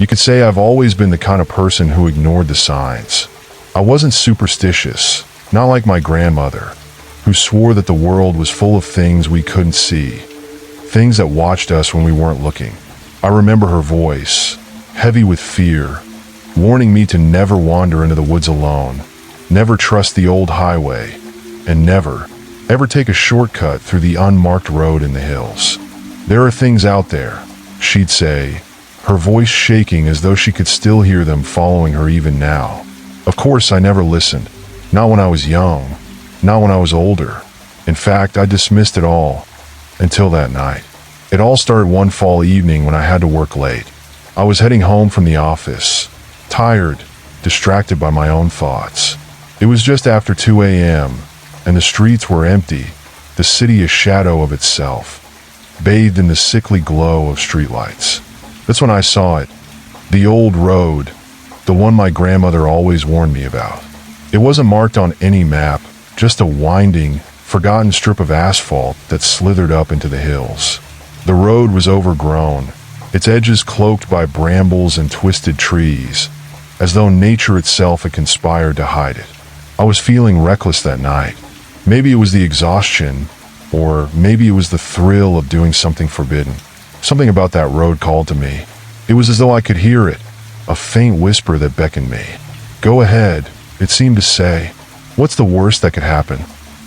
You could say I've always been the kind of person who ignored the signs. I wasn't superstitious, not like my grandmother, who swore that the world was full of things we couldn't see, things that watched us when we weren't looking. I remember her voice, heavy with fear, warning me to never wander into the woods alone, never trust the old highway, and never, ever take a shortcut through the unmarked road in the hills. There are things out there, she'd say, her voice shaking as though she could still hear them following her even now. Of course, I never listened. Not when I was young, not when I was older. In fact, I dismissed it all, until that night. It all started one fall evening when I had to work late. I was heading home from the office, tired, distracted by my own thoughts. It was just after 2 a.m., and the streets were empty, the city a shadow of itself, bathed in the sickly glow of streetlights. That's when I saw it, the old road, the one my grandmother always warned me about. It wasn't marked on any map, just a winding, forgotten strip of asphalt that slithered up into the hills. The road was overgrown, its edges cloaked by brambles and twisted trees, as though nature itself had conspired to hide it. I was feeling reckless that night. Maybe it was the exhaustion, or maybe it was the thrill of doing something forbidden. Something about that road called to me. It was as though I could hear it, a faint whisper that beckoned me. Go ahead, it seemed to say. What's the worst that could happen?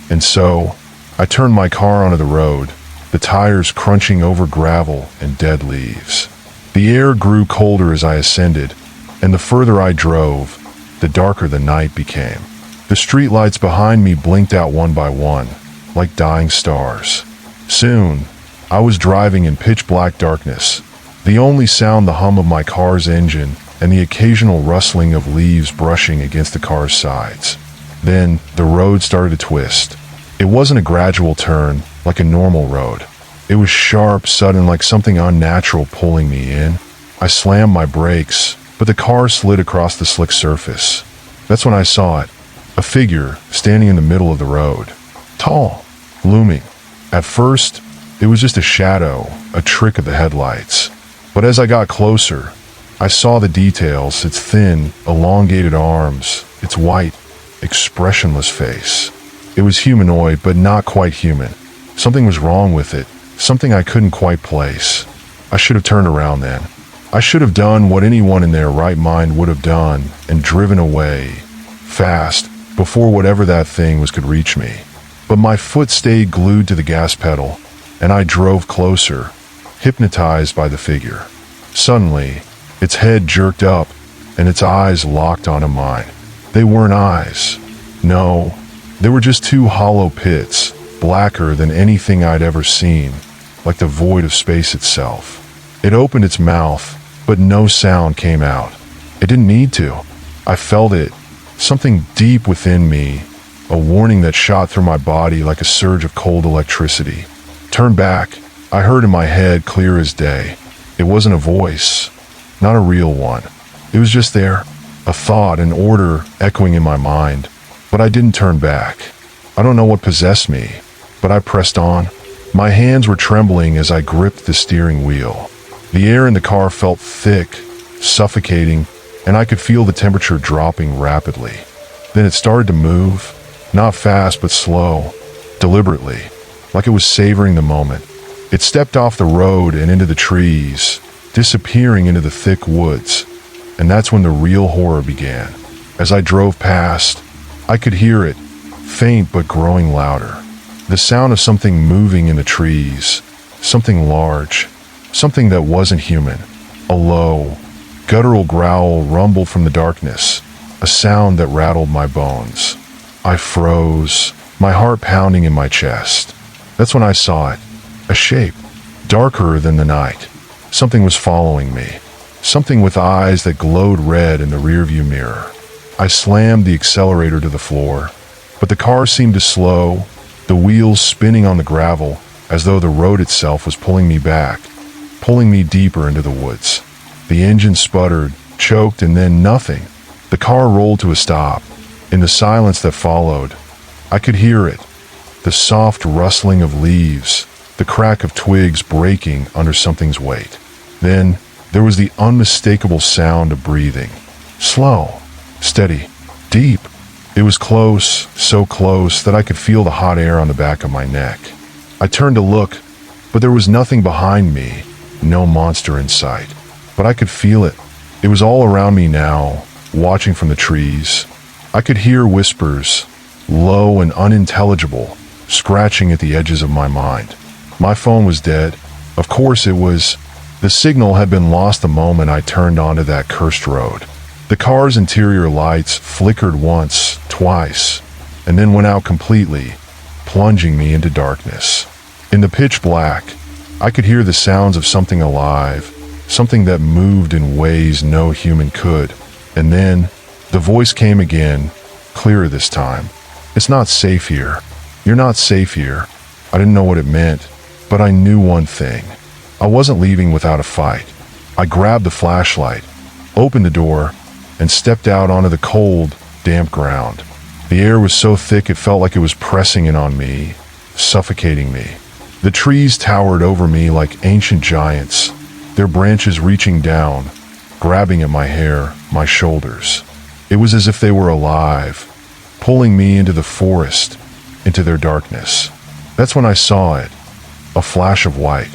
And so, I turned my car onto the road, the tires crunching over gravel and dead leaves. The air grew colder as I ascended, and the further I drove, the darker the night became. The streetlights behind me blinked out one by one, like dying stars. Soon, I was driving in pitch-black darkness, the only sound the hum of my car's engine and the occasional rustling of leaves brushing against the car's sides. Then, the road started to twist. It wasn't a gradual turn, like a normal road. It was sharp, sudden, like something unnatural pulling me in. I slammed my brakes, but the car slid across the slick surface. That's when I saw it. A figure standing in the middle of the road. Tall, looming. At first, it was just a shadow, a trick of the headlights. But as I got closer, I saw the details, its thin, elongated arms, its white, expressionless face. It was humanoid, but not quite human. Something was wrong with it, something I couldn't quite place. I should have turned around then. I should have done what anyone in their right mind would have done and driven away, fast, before whatever that thing was could reach me. But my foot stayed glued to the gas pedal, and I drove closer, hypnotized by the figure. Suddenly, its head jerked up, and its eyes locked onto mine. They weren't eyes. No, they were just two hollow pits, blacker than anything I'd ever seen, like the void of space itself. It opened its mouth, but no sound came out. It didn't need to. I felt it, something deep within me, a warning that shot through my body like a surge of cold electricity. Turn back, I heard in my head clear as day. It wasn't a voice, not a real one. It was just there, a thought, an order echoing in my mind. But I didn't turn back. I don't know what possessed me, but I pressed on. My hands were trembling as I gripped the steering wheel. The air in the car felt thick, suffocating, and I could feel the temperature dropping rapidly. Then it started to move, not fast but slow, deliberately, like it was savoring the moment. It stepped off the road and into the trees, disappearing into the thick woods, and that's when the real horror began. As I drove past, I could hear it, faint but growing louder. The sound of something moving in the trees, something large, something that wasn't human. A low, guttural growl rumbled from the darkness, a sound that rattled my bones. I froze, my heart pounding in my chest. That's when I saw it, a shape, darker than the night. Something was following me, something with eyes that glowed red in the rearview mirror. I slammed the accelerator to the floor, but the car seemed to slow, the wheels spinning on the gravel as though the road itself was pulling me back, pulling me deeper into the woods. The engine sputtered, choked, and then nothing. The car rolled to a stop. In the silence that followed, I could hear it, the soft rustling of leaves, the crack of twigs breaking under something's weight. Then There was the unmistakable sound of breathing. Slow, steady, deep. It was close, so close that I could feel the hot air on the back of my neck. I turned to look, but there was nothing behind me, no monster in sight. But I could feel it. It was all around me now, watching from the trees. I could hear whispers, low and unintelligible, scratching at the edges of my mind. My phone was dead. Of course it was. The signal had been lost the moment I turned onto that cursed road. The car's interior lights flickered once, twice, and then went out completely, plunging me into darkness. In the pitch black, I could hear the sounds of something alive, something that moved in ways no human could. And then, the voice came again, clearer this time. It's not safe here. You're not safe here. I didn't know what it meant, but I knew one thing. I wasn't leaving without a fight. I grabbed the flashlight, opened the door, and stepped out onto the cold, damp ground. The air was so thick it felt like it was pressing in on me, suffocating me. The trees towered over me like ancient giants, their branches reaching down, grabbing at my hair, my shoulders. It was as if they were alive, pulling me into the forest, into their darkness. That's when I saw it, a flash of white.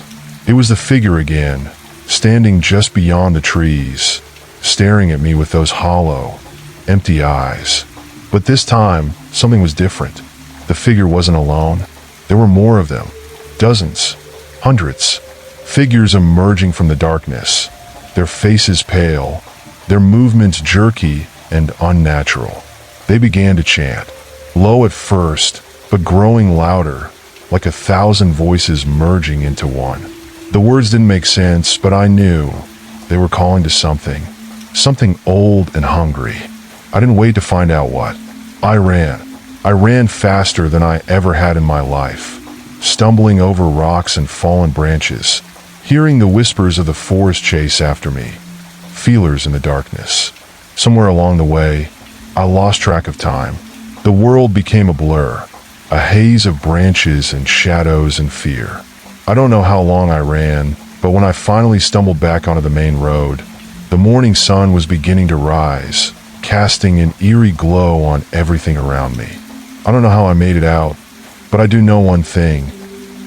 It was the figure again, standing just beyond the trees, staring at me with those hollow, empty eyes. But this time, something was different. The figure wasn't alone. There were more of them. Dozens, hundreds. Figures emerging from the darkness, their faces pale, their movements jerky and unnatural. They began to chant, low at first, but growing louder, like 1,000 voices merging into one. The words didn't make sense, but I knew they were calling to something old and hungry. I didn't wait to find out what. I ran faster than I ever had in my life, stumbling over rocks and fallen branches, hearing the whispers of the forest chase after me, feelers in the darkness. Somewhere along the way, I lost track of time. The world became a blur, a haze of branches and shadows and fear. I don't know how long I ran, but when I finally stumbled back onto the main road, the morning sun was beginning to rise, casting an eerie glow on everything around me. I don't know how I made it out, but I do know one thing.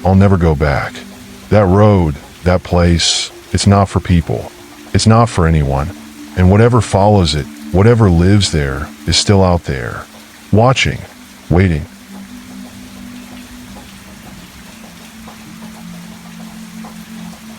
I'll never go back. That road, that place, it's not for people. It's not for anyone. And whatever follows it, whatever lives there, is still out there, watching, waiting.